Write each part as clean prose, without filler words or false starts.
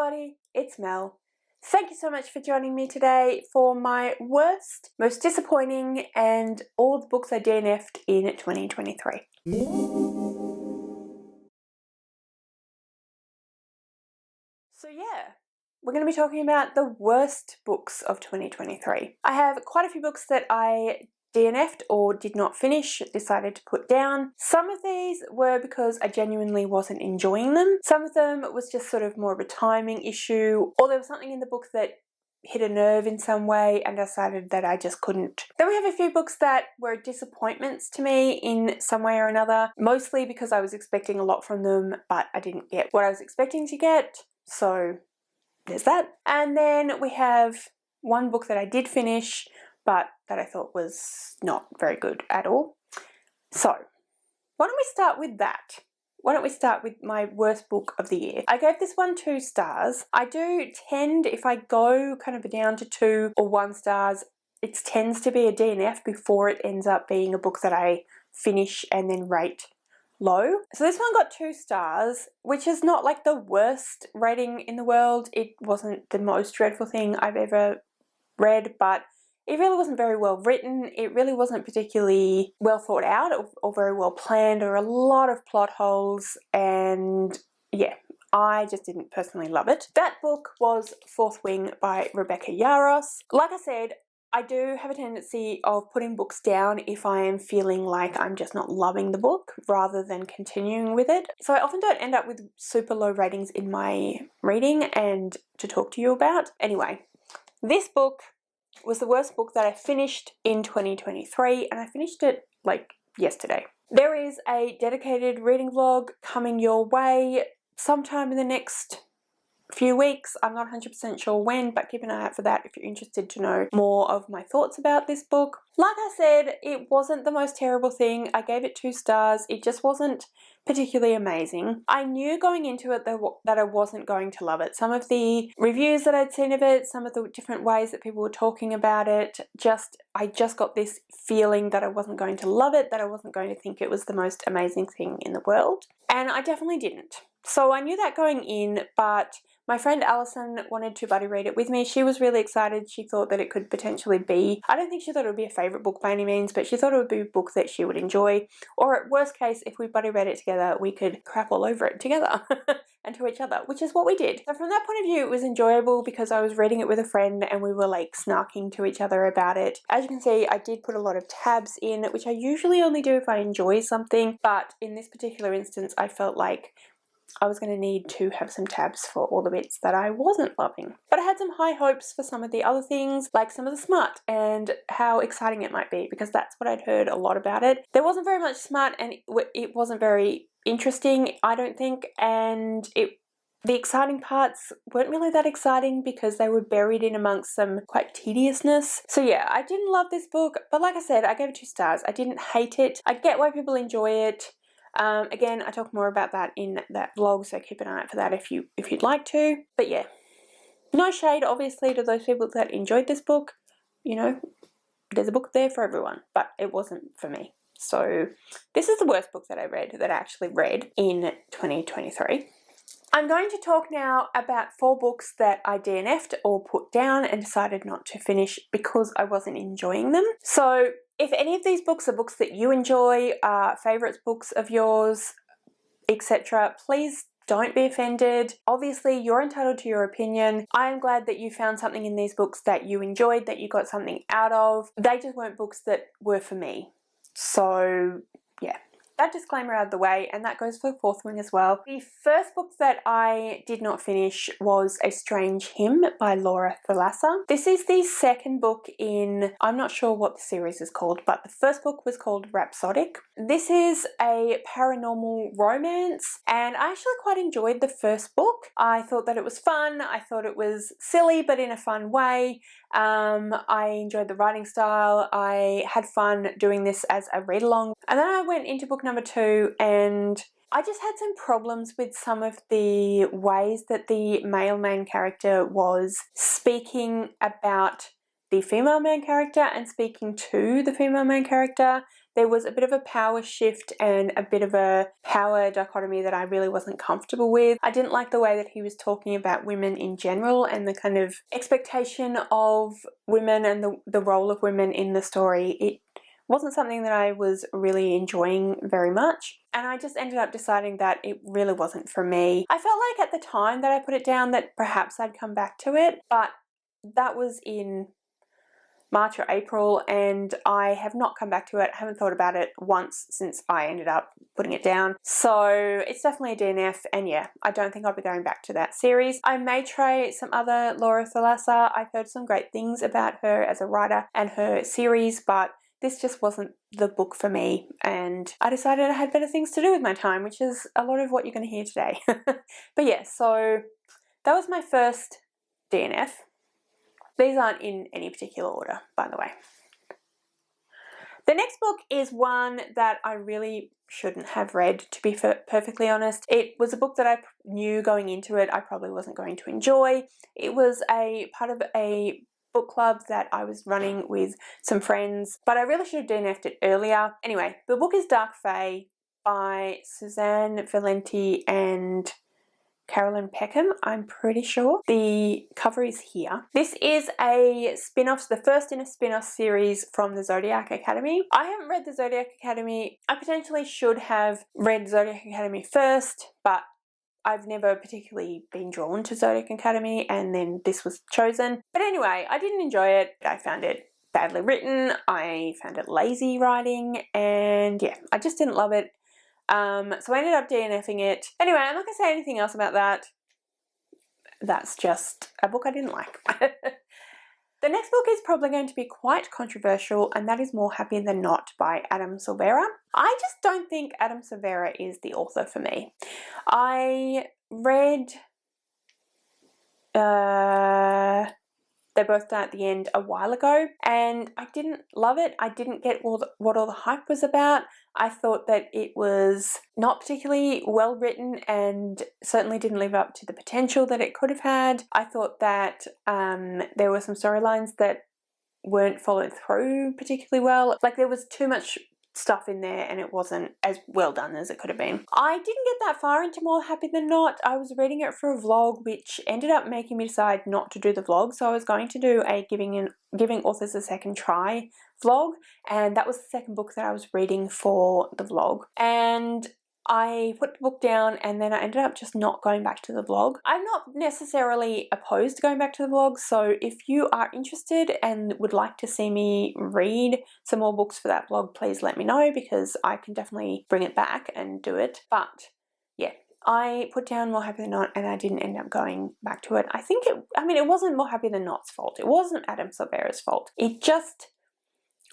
everybody, it's Mel. Thank you so much for joining me today for my worst, most disappointing, and all the books I DNF'd in 2023. So yeah, we're going to be talking about the worst books of 2023. I have quite a few books that I DNF'd or did not finish, decided to put down. Some of these were because I genuinely wasn't enjoying them. Some of them was just sort of more of a timing issue, or there was something in the book that hit a nerve in some way and I decided that I just couldn't. Then we have a few books that were disappointments to me in some way or another, mostly because I was expecting a lot from them, but I didn't get what I was expecting to get, so there's that. And then we have one book that I did finish, but that I thought was not very good at all. So why don't we start with that? Why don't we start with my worst book of the year? I gave this one 2 stars. I do tend, if I go kind of down to 2 or 1 stars, it tends to be a DNF before it ends up being a book that I finish and then rate low. So this one got 2 stars, which is not like the worst rating in the world. It wasn't the most dreadful thing I've ever read, but it really wasn't very well written. It really wasn't particularly well thought out or very well planned, or a lot of plot holes, and yeah, I just didn't personally love it. That book was Fourth Wing by Rebecca Yarros. Like I said, I do have a tendency of putting books down if I am feeling like I'm just not loving the book rather than continuing with it. So I often don't end up with super low ratings in my reading and to talk to you about. Anyway, this book was the worst book that I finished in 2023, and I finished it like yesterday. There is a dedicated reading vlog coming your way sometime in the next few weeks. I'm not 100% sure when, but keep an eye out for that if you're interested to know more of my thoughts about this book. Like I said, it wasn't the most terrible thing. I gave it 2 stars. It just wasn't particularly amazing. I knew going into it that I wasn't going to love it. Some of the reviews that I'd seen of it, some of the different ways that people were talking about it, I just got this feeling that I wasn't going to love it, that I wasn't going to think it was the most amazing thing in the world. And I definitely didn't. So I knew that going in, but my friend Alison wanted to buddy read it with me. She was really excited. She thought that it could potentially be, I don't think she thought it would be a favourite book by any means, but she thought it would be a book that she would enjoy. Or at worst case, if we buddy read it together, we could crap all over it together and to each other, which is what we did. So from that point of view, it was enjoyable because I was reading it with a friend and we were like snarking to each other about it. As you can see, I did put a lot of tabs in, which I usually only do if I enjoy something, but in this particular instance, I felt like I was going to need to have some tabs for all the bits that I wasn't loving. But I had some high hopes for some of the other things, like some of the smut and how exciting it might be, because that's what I'd heard a lot about it. There wasn't very much smut and it wasn't very interesting, I don't think, and the exciting parts weren't really that exciting because they were buried in amongst some quite tediousness. So yeah, I didn't love this book, but like I said, I gave it 2 stars. I didn't hate it. I get why people enjoy it. Again, I talk more about that in that vlog, so keep an eye out for that if you'd like to. But yeah, no shade obviously to those people that enjoyed this book. You know, there's a book there for everyone, but it wasn't for me. So this is the worst book that I actually read in 2023. I'm going to talk now about 4 books that I DNF'd or put down and decided not to finish because I wasn't enjoying them. So if any of these books are books that you enjoy, favourites books of yours, etc., please don't be offended. Obviously, you're entitled to your opinion. I am glad that you found something in these books that you enjoyed, that you got something out of. They just weren't books that were for me. So yeah. That disclaimer out of the way, and that goes for Fourth Wing as well. The first book that I did not finish was A Strange Hymn by Laura Thalassa. This is the second book in, I'm not sure what the series is called, but the first book was called Rhapsodic. This is a paranormal romance, and I actually quite enjoyed the first book. I thought that it was fun. I thought it was silly, but in a fun way. I enjoyed the writing style. I had fun doing this as a read-along. And then I went into book number 2 and I just had some problems with some of the ways that the male main character was speaking about the female main character and speaking to the female main character. there was a bit of a power shift and a bit of a power dichotomy that I really wasn't comfortable with. I didn't like the way that he was talking about women in general and the kind of expectation of women and the role of women in the story. It wasn't something that I was really enjoying very much, and I just ended up deciding that it really wasn't for me. I felt like at the time that I put it down that perhaps I'd come back to it, but that was in March or April, and I have not come back to it. I haven't thought about it once since I ended up putting it down. So it's definitely a DNF, and yeah, I don't think I'll be going back to that series. I may try some other Laura Thalassa. I've heard some great things about her as a writer and her series, but this just wasn't the book for me, and I decided I had better things to do with my time, which is a lot of what you're going to hear today. But yeah, so that was my first DNF. These aren't in any particular order, by the way. The next book is one that I really shouldn't have read, to be perfectly honest. It was a book that I knew going into it I probably wasn't going to enjoy. It was a part of a book club that I was running with some friends, but I really should have DNF'd it earlier. Anyway, the book is Dark Fae by Suzanne Valenti and Carolyn Peckham, I'm pretty sure. The cover is here. This is a spin-off, the first in a spin-off series from the Zodiac Academy. I haven't read the Zodiac Academy. I potentially should have read Zodiac Academy first, but I've never particularly been drawn to Zodiac Academy, and then this was chosen. But anyway, I didn't enjoy it. I found it badly written. I found it lazy writing, and yeah, I just didn't love it. So I ended up DNFing it. Anyway, I'm not going to say anything else about that. That's just a book I didn't like. The next book is probably going to be quite controversial, and that is More Happy Than Not by Adam Silvera. I just don't think Adam Silvera is the author for me. I read They Both Die at the End a while ago, and I didn't love it. I didn't get what all the hype was about. I thought that it was not particularly well written and certainly didn't live up to the potential that it could have had. I thought that there were some storylines that weren't followed through particularly well. Like, there was too much stuff in there and it wasn't as well done as it could have been. I didn't get that far into More Happy Than Not. I was reading it for a vlog, which ended up making me decide not to do the vlog. So I was going to do a giving authors a second try vlog, and that was the second book that I was reading for the vlog. And I put the book down, and then I ended up just not going back to the vlog. I'm not necessarily opposed to going back to the vlog, so if you are interested and would like to see me read some more books for that vlog, please let me know, because I can definitely bring it back and do it. But yeah, I put down More Happy Than Not, and I didn't end up going back to it. It wasn't More Happy Than Not's fault. It wasn't Adam Silvera's fault.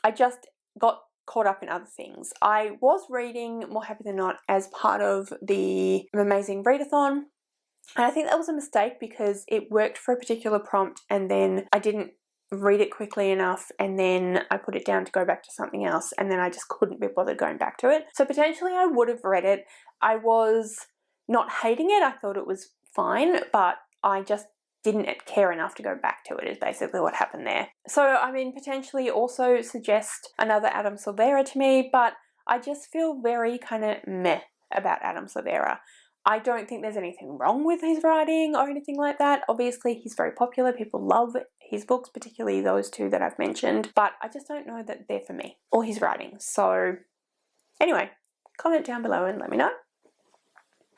I just got caught up in other things. I was reading More Happy Than Not as part of the Amazing Readathon, and I think that was a mistake because it worked for a particular prompt, and then I didn't read it quickly enough, and then I put it down to go back to something else, and then I just couldn't be bothered going back to it. So potentially I would have read it. I was not hating it. I thought it was fine, but I just didn't care enough to go back to it, is basically what happened there. So, potentially also suggest another Adam Silvera to me, but I just feel very kind of meh about Adam Silvera. I don't think there's anything wrong with his writing or anything like that. Obviously, he's very popular. People love his books, particularly those two that I've mentioned, but I just don't know that they're for me, or his writing. So anyway, comment down below and let me know.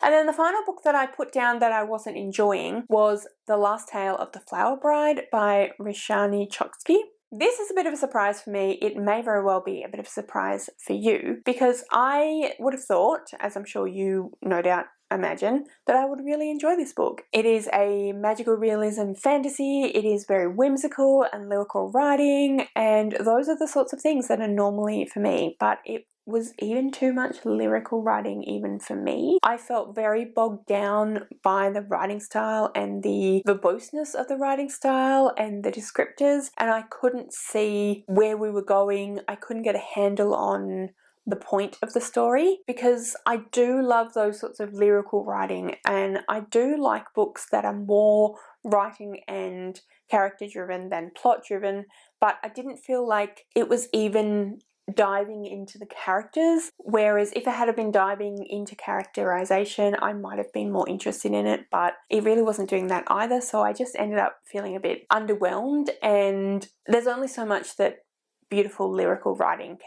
And then the final book that I put down that I wasn't enjoying was The Last Tale of the Flower Bride by Rishani Choksky. This is a bit of a surprise for me. It may very well be a bit of a surprise for you, because I would have thought, as I'm sure you no doubt imagine, that I would really enjoy this book. It is a magical realism fantasy. It is very whimsical and lyrical writing, and those are the sorts of things that are normally for me, but it was even too much lyrical writing even for me. I felt very bogged down by the writing style and the verboseness of the writing style and the descriptors, and I couldn't see where we were going. I couldn't get a handle on the point of the story, because I do love those sorts of lyrical writing, and I do like books that are more writing and character driven than plot driven, but I didn't feel like it was even diving into the characters, whereas if it had been diving into characterization, I might have been more interested in it, but it really wasn't doing that either, so I just ended up feeling a bit underwhelmed, and there's only so much that beautiful lyrical writing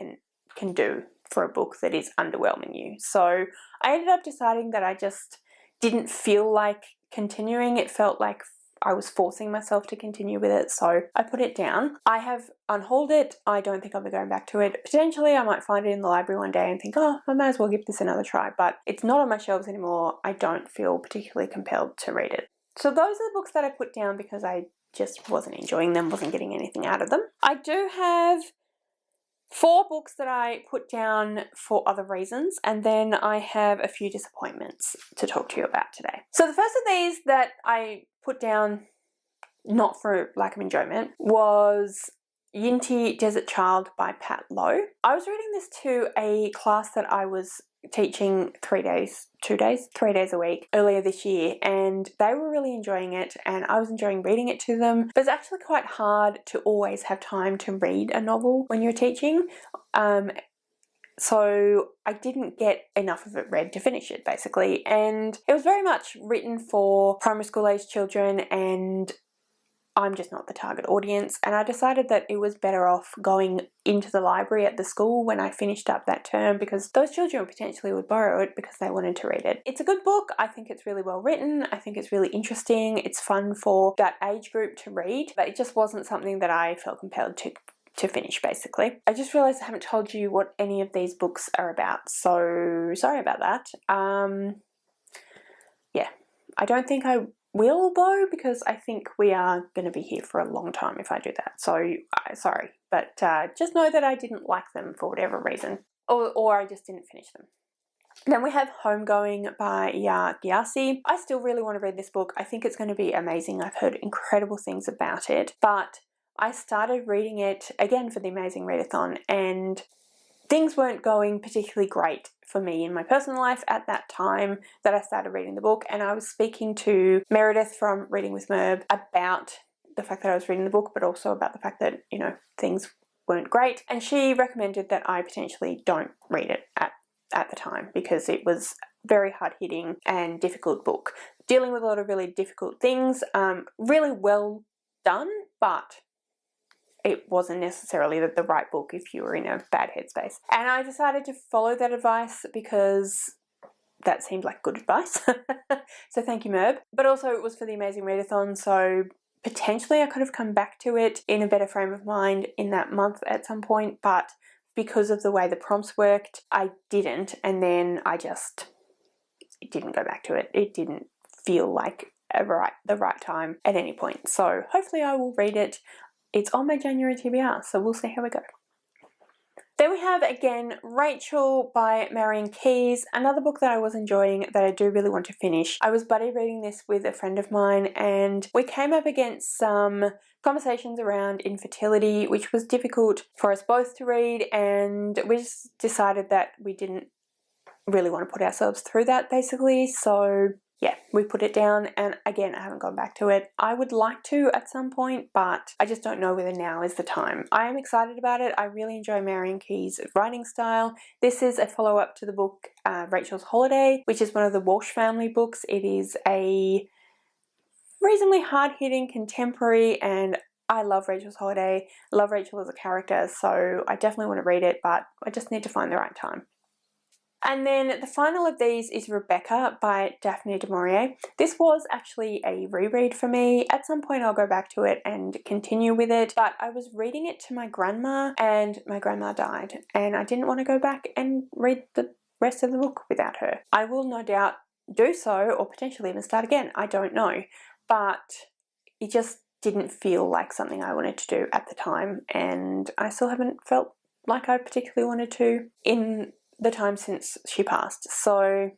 can do for a book that is underwhelming you. So I ended up deciding that I just didn't feel like continuing. It felt like I was forcing myself to continue with it, so I put it down. I have unhauled it. I don't think I'll be going back to it. Potentially I might find it in the library one day and think, oh, I might as well give this another try, but it's not on my shelves anymore. I don't feel particularly compelled to read it. So those are the books that I put down because I just wasn't enjoying them, wasn't getting anything out of them. I do have 4 books that I put down for other reasons, and then I have a few disappointments to talk to you about today. So the first of these that I put down, not for lack of enjoyment, was Yinti Desert Child by Pat Lowe. I was reading this to a class that I was teaching 3 days a week earlier this year, and they were really enjoying it and I was enjoying reading it to them. But it's actually quite hard to always have time to read a novel when you're teaching, so I didn't get enough of it read to finish it basically, and it was very much written for primary school age children and I'm just not the target audience, and I decided that it was better off going into the library at the school when I finished up that term, because those children potentially would borrow it because they wanted to read it. It's a good book. I think it's really well written. I think it's really interesting. It's fun for that age group to read, but it just wasn't something that I felt compelled to finish basically. I just realised I haven't told you what any of these books are about, so sorry about that. Yeah, I don't think I will though, because I think we are going to be here for a long time if I do that, so sorry, but just know that I didn't like them for whatever reason, or I just didn't finish them. Then we have Homegoing by Yaa Gyasi. I still really want to read this book. I think it's going to be amazing. I've heard incredible things about it, but I started reading it again for the Amazing Readathon and things weren't going particularly great for me in my personal life at that time that I started reading the book, and I was speaking to Meredith from Reading with Merb about the fact that I was reading the book, but also about the fact that, you know, things weren't great, and she recommended that I potentially don't read it at the time because it was very hard-hitting and difficult book, dealing with a lot of really difficult things, really well done, but it wasn't necessarily the right book if you were in a bad headspace. And I decided to follow that advice because that seemed like good advice. So thank you, Merb. But also it was for the Amazing Readathon, so potentially I could have come back to it in a better frame of mind in that month at some point, but because of the way the prompts worked, I didn't, and then I just didn't go back to it. It didn't feel like the right time at any point. So hopefully I will read it. It's on my January TBR, so we'll see how we go. Then we have, again, Rachel by Marion Keyes, another book that I was enjoying that I do really want to finish. I was buddy reading this with a friend of mine and we came up against some conversations around infertility, which was difficult for us both to read, and we just decided that we didn't really want to put ourselves through that basically, so yeah, we put it down, and again, I haven't gone back to it. I would like to at some point, but I just don't know whether now is the time. I am excited about it. I really enjoy Marion Keyes' writing style. This is a follow-up to the book Rachel's Holiday, which is one of the Walsh family books. It is a reasonably hard-hitting contemporary, and I love Rachel's Holiday. I love Rachel as a character, so I definitely want to read it, but I just need to find the right time. And then the final of these is Rebecca by Daphne du Maurier. This was actually a reread for me. At some point I'll go back to it and continue with it, but I was reading it to my grandma and my grandma died, and I didn't want to go back and read the rest of the book without her. I will no doubt do so, or potentially even start again, I don't know, but it just didn't feel like something I wanted to do at the time, and I still haven't felt like I particularly wanted to in the time since she passed, so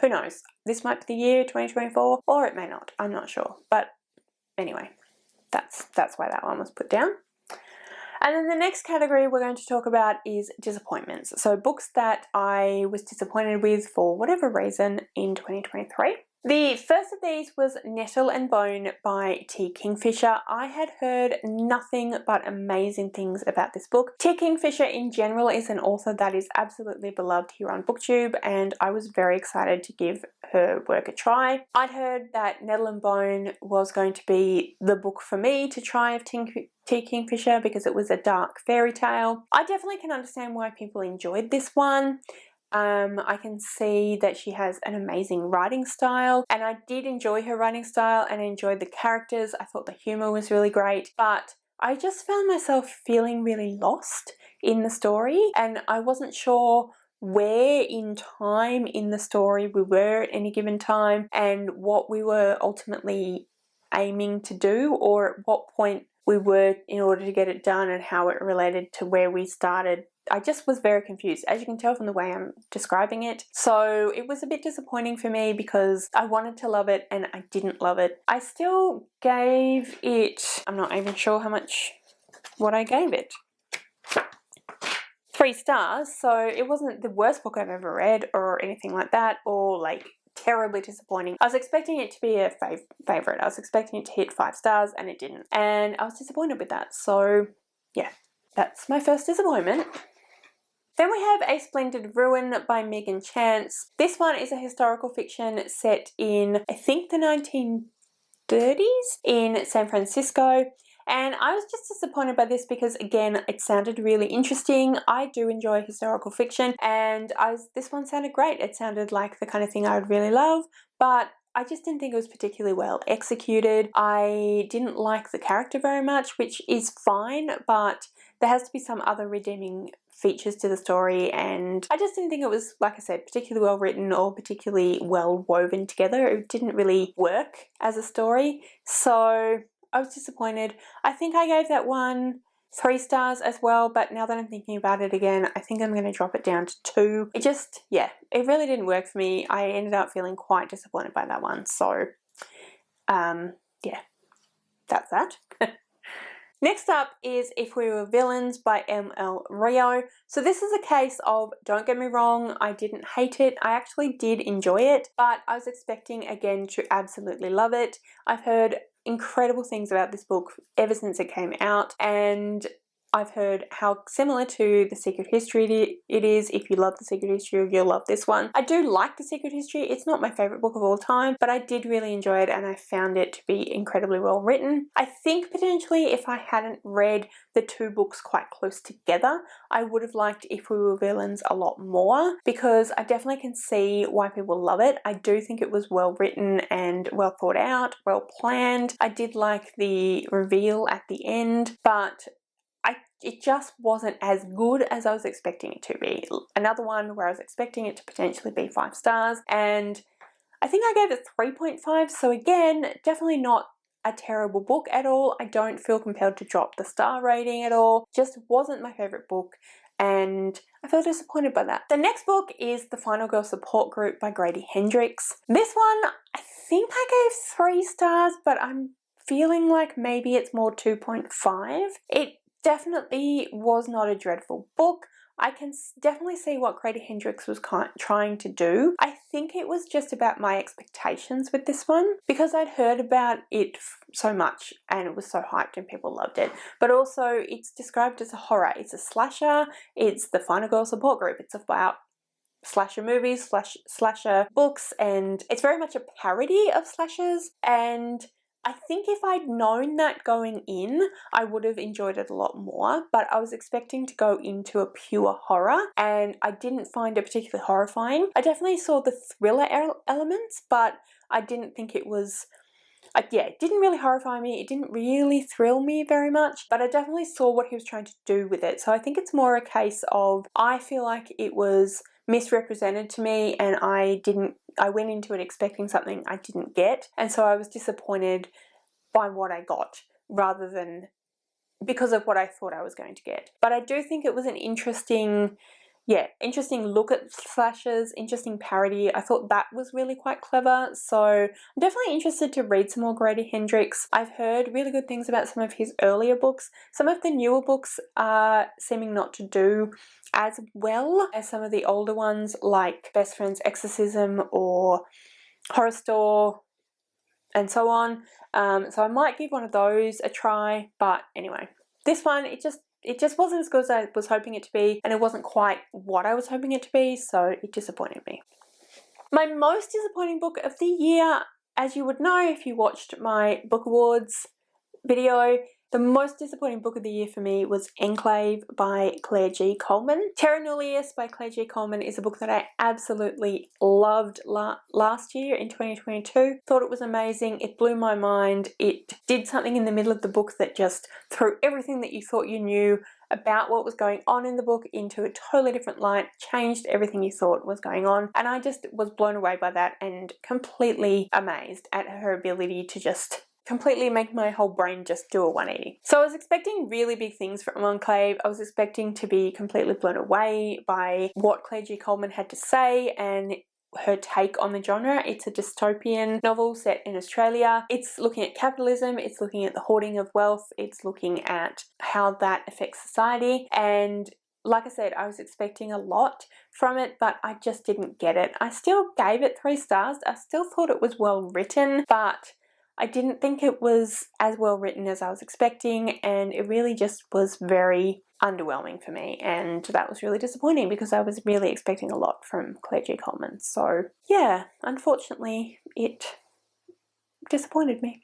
who knows, this might be the year 2024, or it may not, I'm not sure, but anyway, that's why that one was put down. And then the next category we're going to talk about is disappointments, so books that I was disappointed with for whatever reason in 2023. The first of these was Nettle and Bone by T. Kingfisher. I had heard nothing but amazing things about this book. T. Kingfisher in general is an author that is absolutely beloved here on BookTube, and I was very excited to give her work a try. I'd heard that Nettle and Bone was going to be the book for me to try of T. Kingfisher because it was a dark fairy tale. I definitely can understand why people enjoyed this one. I can see that she has an amazing writing style, and I did enjoy her writing style and I enjoyed the characters. I thought the humour was really great, but I just found myself feeling really lost in the story, and I wasn't sure where in time in the story we were at any given time and what we were ultimately aiming to do, or at what point we were in order to get it done and how it related to where we started. I just was very confused, as you can tell from the way I'm describing it. So it was a bit disappointing for me because I wanted to love it and I didn't love it. I still gave it, I'm not even sure what I gave it. 3 stars, so it wasn't the worst book I've ever read or anything like that, or like terribly disappointing. I was expecting it to be a favourite. I was expecting it to hit 5 stars and it didn't. And I was disappointed with that. So yeah, that's my first disappointment. Then we have A Splendid Ruin by Megan Chance. This one is a historical fiction set in, I think, the 1930s in San Francisco. And I was just disappointed by this because, again, it sounded really interesting. I do enjoy historical fiction, and this one sounded great. It sounded like the kind of thing I would really love, but I just didn't think it was particularly well executed. I didn't like the character very much, which is fine, but there has to be some other redeeming features to the story, and I just didn't think it was, like I said, particularly well written or particularly well woven together. It didn't really work as a story, so I was disappointed. I think I gave that one 3 stars as well, but now that I'm thinking about it again, I think I'm going to drop it down to 2. It just, yeah, it really didn't work for me. I ended up feeling quite disappointed by that one, so yeah, that's that. Next up is If We Were Villains by M.L. Rio. So this is a case of, don't get me wrong, I didn't hate it. I actually did enjoy it, but I was expecting, again, to absolutely love it. I've heard incredible things about this book ever since it came out, and I've heard how similar to The Secret History it is. If you love The Secret History, you'll love this one. I do like The Secret History. It's not my favourite book of all time, but I did really enjoy it and I found it to be incredibly well written. I think potentially if I hadn't read the 2 books quite close together, I would have liked If We Were Villains a lot more, because I definitely can see why people love it. I do think it was well written and well thought out, well planned. I did like the reveal at the end, but it just wasn't as good as I was expecting it to be. Another one where I was expecting it to potentially be 5 stars, and I think I gave it 3.5, so again, definitely not a terrible book at all. I don't feel compelled to drop the star rating at all. Just wasn't my favourite book, and I feel disappointed by that. The next book is The Final Girl Support Group by Grady Hendrix. This one, I think I gave 3 stars, but I'm feeling like maybe it's more 2.5. It definitely was not a dreadful book. I can definitely see what Grady Hendrix was trying to do. I think it was just about my expectations with this one, because I'd heard about it so much and it was so hyped and people loved it. But also it's described as a horror. It's a slasher. It's the Final Girl Support Group. It's about slasher movies, slasher books, and it's very much a parody of slashers, and I think if I'd known that going in, I would have enjoyed it a lot more, but I was expecting to go into a pure horror, and I didn't find it particularly horrifying. I definitely saw the thriller elements, but I didn't think it was, yeah, it didn't really horrify me. It didn't really thrill me very much, but I definitely saw what he was trying to do with it. So I think it's more a case of, I feel like it was misrepresented to me, and I went into it expecting something I didn't get, and so I was disappointed by what I got rather than because of what I thought I was going to get. But I do think it was an interesting look at slashers, interesting parody. I thought that was really quite clever, so I'm definitely interested to read some more Grady Hendrix. I've heard really good things about some of his earlier books. Some of the newer books are seeming not to do as well as some of the older ones, like Best Friend's Exorcism or Horror Store, and so on. So I might give one of those a try, but anyway, this one, it just wasn't as good as I was hoping it to be, and it wasn't quite what I was hoping it to be, so it disappointed me. My most disappointing book of the year, as you would know if you watched my book awards video, the most disappointing book of the year for me was Enclave by Claire G. Coleman. Terra Nullius by Claire G. Coleman is a book that I absolutely loved last year in 2022. Thought it was amazing. It blew my mind. It did something in the middle of the book that just threw everything that you thought you knew about what was going on in the book into a totally different light, changed everything you thought was going on, and I just was blown away by that and completely amazed at her ability to just completely make my whole brain just do a 180. So I was expecting really big things from Enclave. I was expecting to be completely blown away by what Claire G. Coleman had to say and her take on the genre. It's a dystopian novel set in Australia. It's looking at capitalism, it's looking at the hoarding of wealth, it's looking at how that affects society, and like I said, I was expecting a lot from it, but I just didn't get it. I still gave it 3 stars. I still thought it was well written, but I didn't think it was as well written as I was expecting, and it really just was very underwhelming for me, and that was really disappointing because I was really expecting a lot from Claire G. Coleman. So yeah, unfortunately it disappointed me.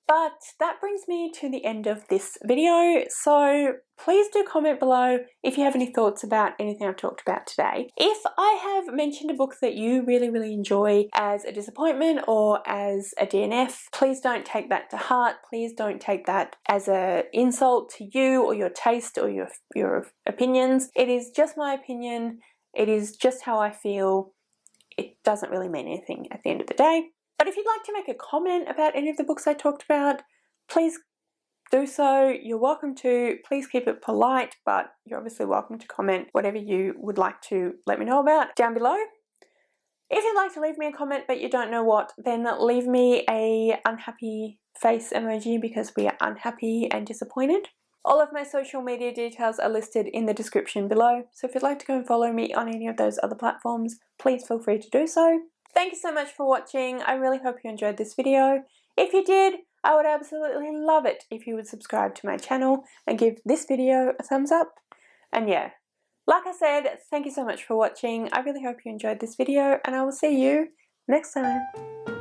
But that brings me to the end of this video, so please do comment below if you have any thoughts about anything I've talked about today. If I have mentioned a book that you really enjoy as a disappointment or as a DNF, please don't take that to heart. Please don't take that as an insult to you or your taste or your opinions. It is just my opinion. It is just how I feel. It doesn't really mean anything at the end of the day. But if you'd like to make a comment about any of the books I talked about, please do so. You're welcome to. Please keep it polite, but you're obviously welcome to comment whatever you would like to let me know about down below. If you'd like to leave me a comment but you don't know what, then leave me a unhappy face emoji because we are unhappy and disappointed. All of my social media details are listed in the description below, so if you'd like to go and follow me on any of those other platforms, please feel free to do so. Thank you so much for watching. I really hope you enjoyed this video. If you did, I would absolutely love it if you would subscribe to my channel and give this video a thumbs up. And yeah, like I said, thank you so much for watching. I really hope you enjoyed this video, and I will see you next time.